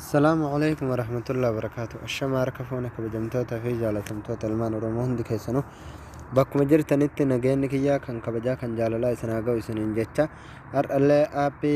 السلام عليكم ورحمة الله وبركاته. الشمار كفونك بجمتوتا في جالتمتوتا المان ورمون دي كيسنو بكم جرتنت نجينك يا كان كبجا كان جاللا إسناغو إسنين جتة أر الله أبي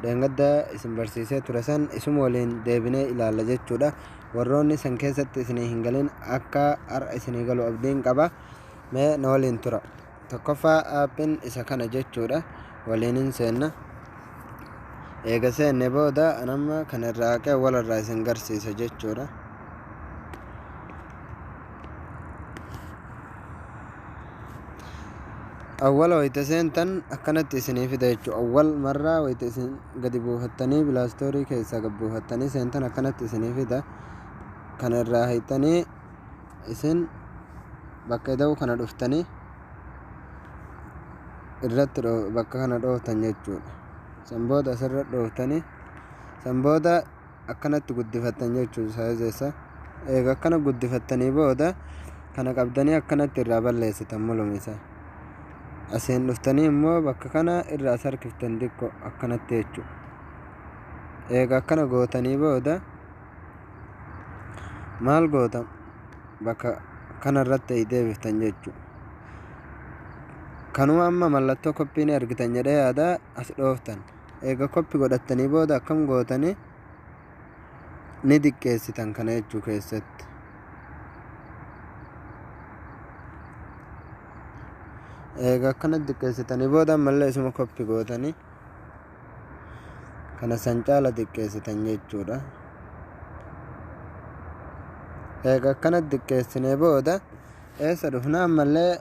دهنگدا اسم برسيسة ترسان اسم ولين ديبني إلى لجت جودا وروني سنكيسة إسني هنگلين أكا أر إسني قالو أبدين قبا ما نولين ترى تقفى أبن إسا كان جت جودا ولين سنة eegasee booda anamma kanarraa ka'e walirraa isin garsiisa jechuudha. awwala wayita seentan akkanatti isinii fida jechuudha. awwal marraa wayita isin gadi buufattanii bilaastoorii keessaa gad buufattanii seentan akkanatti isinii fida. kanarraa haytanii isin bakka ida'u kana dhuftanii irratti bakka kana dhooftan jechuudha. sanbooda asirra dhooftanii sanbooda akkanatti guddifattan jechuudha. saayizeessa eega akkana guddifattanii booda kana qabdanii akkanatti irraa balleessitan mul'uma isaa asiin dhuftanii immoo bakka kana irraa as harkiftan xiqqoo akkanatti jechuudha. eega akkana gootanii booda maal gootan bakka kanarratti deebiftan jechuudha. kanuma amma mallattoo koppiin argitan jedhee yaada as dhooftan eega koppi godhattanii booda akkam gootanii ni diqqeessitan kana jechuu keessatti. eega akkana diqqeessitanii booda ammallee isuma koppi gootanii kana san caala diqqeessitan jechuudha. eega akkana diqqeessinee booda eessa dhufna ammallee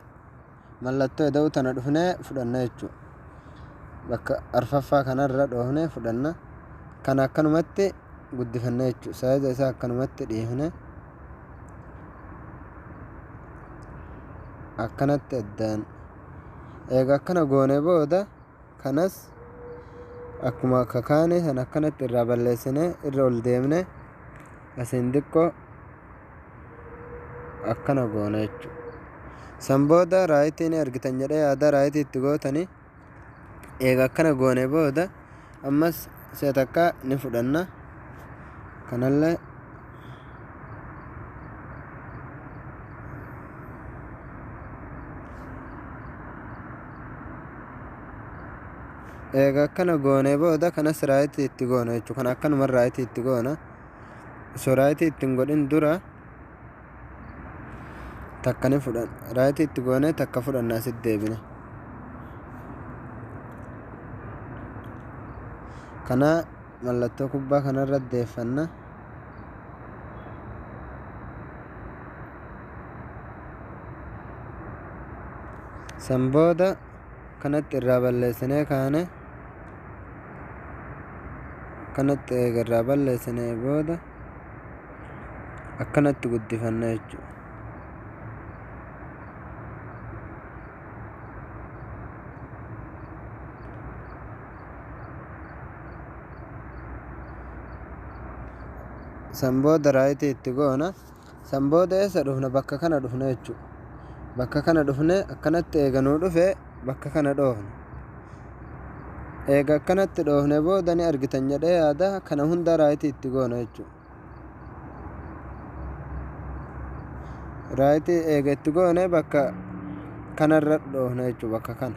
mallattoo ida'u tana dhufnee fudhanna jechuudha. bakka arfaffaa kanarra dhoofnee fudhanna kana akkanumatti guddifanna jechuudha. saayiza isaa akkanumatti dhiifne akkanatti addaan eega akkana goone booda kanas akkuma kakaane san akkanatti irraa balleessine irra ol deemne asiin xiqqoo akkana goone jechuudha. san booda raayitiin argitan jedhee yaada raayitii itti gootanii eega akkana goone booda ammas isa takka ni fudhanna kanallee eega akkana goone booda kanas raayitii itti goona jechuudha. kana akkanuma raayitii itti goona osoo raayitii ittiin godhin dura takka ni fudhan raayitii itti goone takka fudhanna asitti deebine kana mallattoo kubbaa kanarra deeffanna san booda kanatti irraa balleessinee kaane kanatti eega irraa balleessinee booda akkanatti guddifanna jechuudha. san booda raayitii itti goona san booda eessa dhufna bakka kana dhufna jechuudha. bakka kana dhufne akkanatti eeganuu dhufe bakka kana dhoofne eega akkanatti dhoofne booda ni argitan jedhee yaada kana hunda raayitii itti goona jechuudha. raayitii eega itti goone bakka kanarra dhoofne jechuudha. bakka kana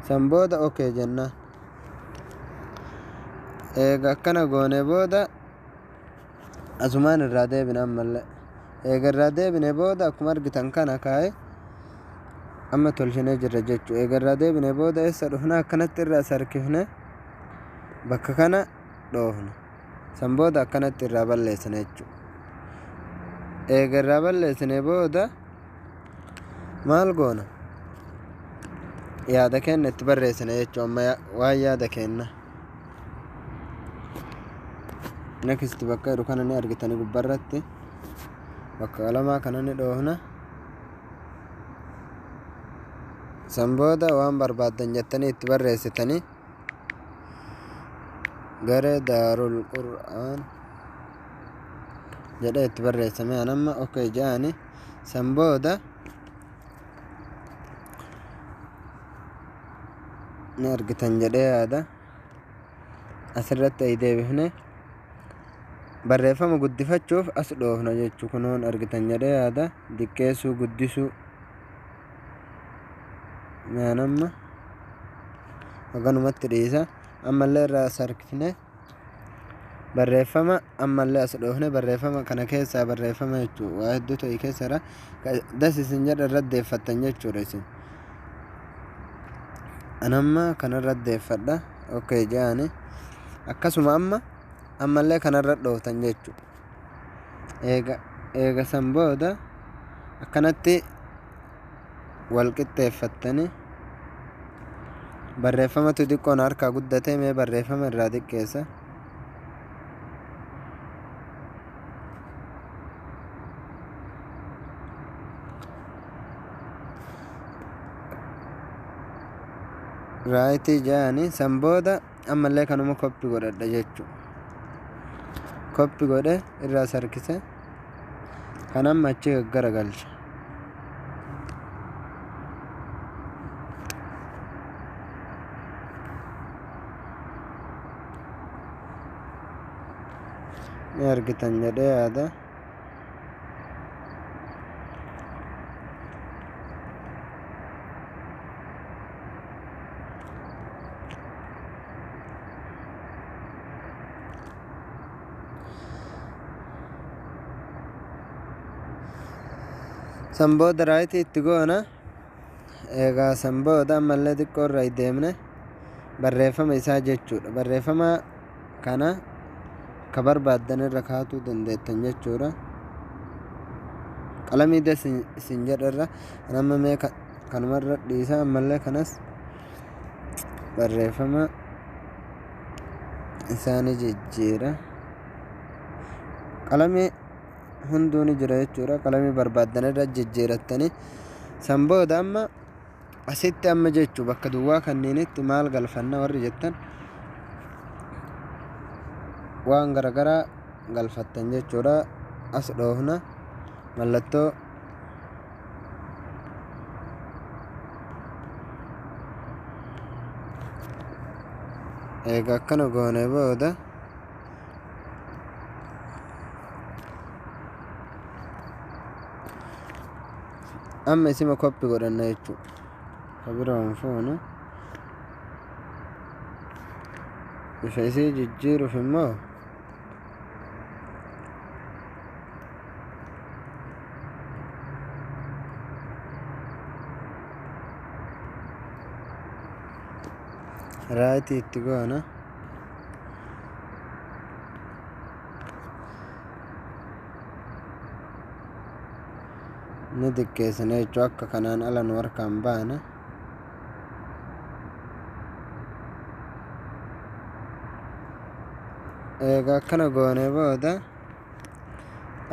san booda okee jennaan eega akkana goone booda asumaan irraa deebine ammallee eega irraa deebine booda akkuma argitan kana kaa'e amma tolchinee jirra jechuudha. eega irraa deebine booda eessa dhufna akkanatti irraa as harkifne bakka kana dhoofne san booda akkanatti irraa balleessine jechuudha. eega irraa balleessine booda maal goona yaada keenya itti barreessine jechuudha. amma waan yaada keenya next bakka jedhu kana ni argitanii gubbarratti bakka qalamaa kana ni dhoofna san booda waan barbaaddan jettanii itti barreessitanii garee daarul qur'aan jedhee itti barreessame anamma okay jedhani san booda ni argitan jedhee yaada asirratti ay deebifne barreeffama guddifachuuf as dhoofna jechuu kunoon argitan jedhee yaada diqqeessuu guddisuu maanamma haganumatti dhiisa ammallee irraa sarkifne barreeffama ammallee as dhoofne barreeffama kana keessaa barreeffama jechuu waa hedduu ta'e keessara das isin jedha irra deeffattan jechuudha isin anamma kana irra deeffadha okay jaani akkasuma ammallee kana irra dhooftan jechuu eega san booda akkanatti wal qixxeeffattani barreeffamatu xiqqoon harkaa guddatee mee barreeffama irraa xiqqeessa raayitii jaani san booda ammallee kanuma koppi godhadha jechuu koppi godhe irraa sarkise kan amma achi gaggaragalcha ni argitan jedhee yaada san booda raayitii itti goona eegaa san booda ammallee xiqqoo irraa deemne barreeffama isaa jechuudha barreeffama kana ka barbaaddan irra kaa'uu dandeettan jechuudha qalamii des isin jedharra amma mee kanumarra dhiisa ammallee kanas barreeffama isaanii jijjiira qalamii hunduu ni jira jechuudha qalamii barbaaddan irra jijjiirattanii san booda amma asitti amma jechuu bakka duwwaa kanneenitti maal galfanna warri jettan waan garagaraa galfattan jechuudha as dhoofna mallattoo eega akkana goone booda amma isima koppi godhanna jechuu kabiroon fuunu bifa isii jijjiiruuf immoo raayitii itti goona ni xiqqeessina jechuu akka kanaan ala nu harkaan baana eega akkana goone booda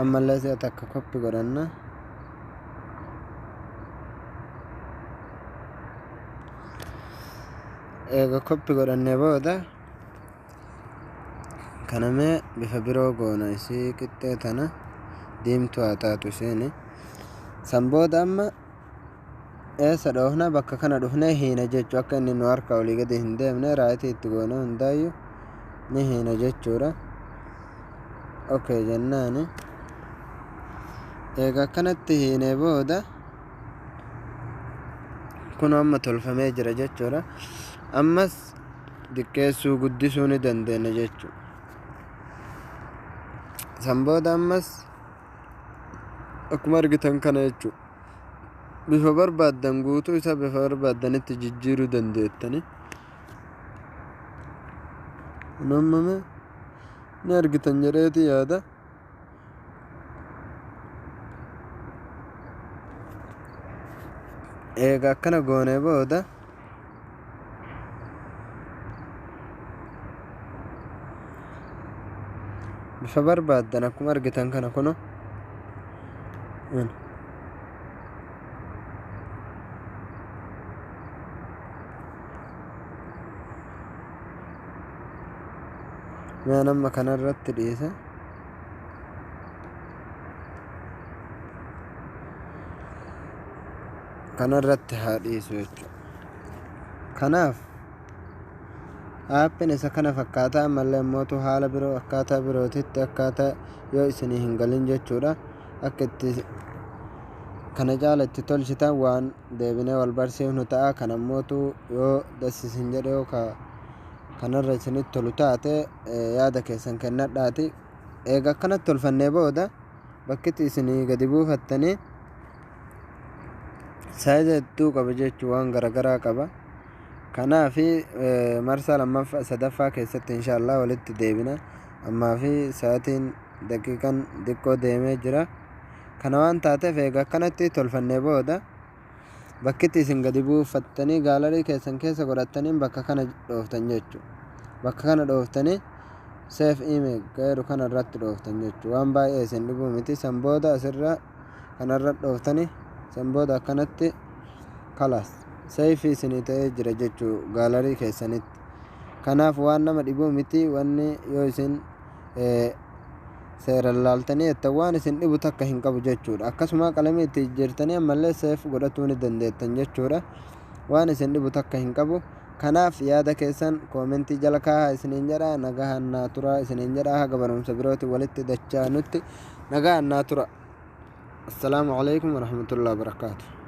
ammallee si'a takka koppi godhanna eega koppi godhanne booda kanamee bifa biroo goona isii qixxee tana diimtuu haa taatu isiin san booda amma eessa dhoofna bakka kana dhufnee hiina jechuu akka inni nu harka olii gadi hin deemne raayitii itti goone hundaayyuu ni hiina jechuudha okay jennaani eega akkanatti hiine booda kun amma tolfamee jira jechuudha ammas diqqeessuu guddisuu ni dandeenya jechuu san booda ammas akkuma argitan kana jechuu bifa barbaaddan guutuu isa bifa barbaaddanitti jijjiiruu dandeettani nammame ni argitan jedheeti yaada eega akkana goone booda bifa barbaaddan akkuma argitan kana kuno mee nama kanarratti dhiisa kanarratti haa dhiisu jechuudha kanaaf aappin isa kana fakkaataa ammallee mootu haala biroo akkaataa birootitti akkaataa yoo isinii hin galin jechuudha akka itti kana caala itti tolchitan waan deebinee wal barsiifnu ta'a. Kan ammootu yoo dasiisin jedhe yookaan kanarra isinitti tolu taate yaada keessan kennadhaati. Eega akkanatti tolfannee booda bakkitti isinii gadi buufattanii saayiza hedduu qaba jechuu waan garagaraa qaba. Kanaafi marsaa lammaffaa sadaffaa keessatti inshaallah walitti deebina. Ammaa fi sa'aatiin daqiiqaan xiqqoo deemee jira. Kana waan taateef eega akkanatti tolfannee booda bakkitti isin gadi buufattanii gaalarii keessan keessa godhattanii bakka kana dhooftan jechuudha. Bakka kana dhooftanii seef email gaheeru kana irratti dhooftan jechuudha. Waan baay'ee isin dhibuu miti. San booda asirra kanarra dhooftanii san booda akkanatti kalaas seefii isinii ta'ee jira jechuudha gaalarii keessanitti. Kanaaf waan nama dhibuu miti. Wanni yoo isin seeraan laaltanii jettan waan isin dhibu takka hin qabu jechuudha. Akkasuma qalamii itti jijjiirtanii ammallee seef godhatuu ni dandeettan jechuudha. Waan isin dhibu takka hin qabu. Kanaaf yaada keessan koomentii jala kaahaa isiniin jedha. Nagaan naa tura isiniin jedha. Haga barumsa birooti walitti dachaanutti nagaan naa tura. Assalaamu alaikum warahmatullahi wabarakaatuh.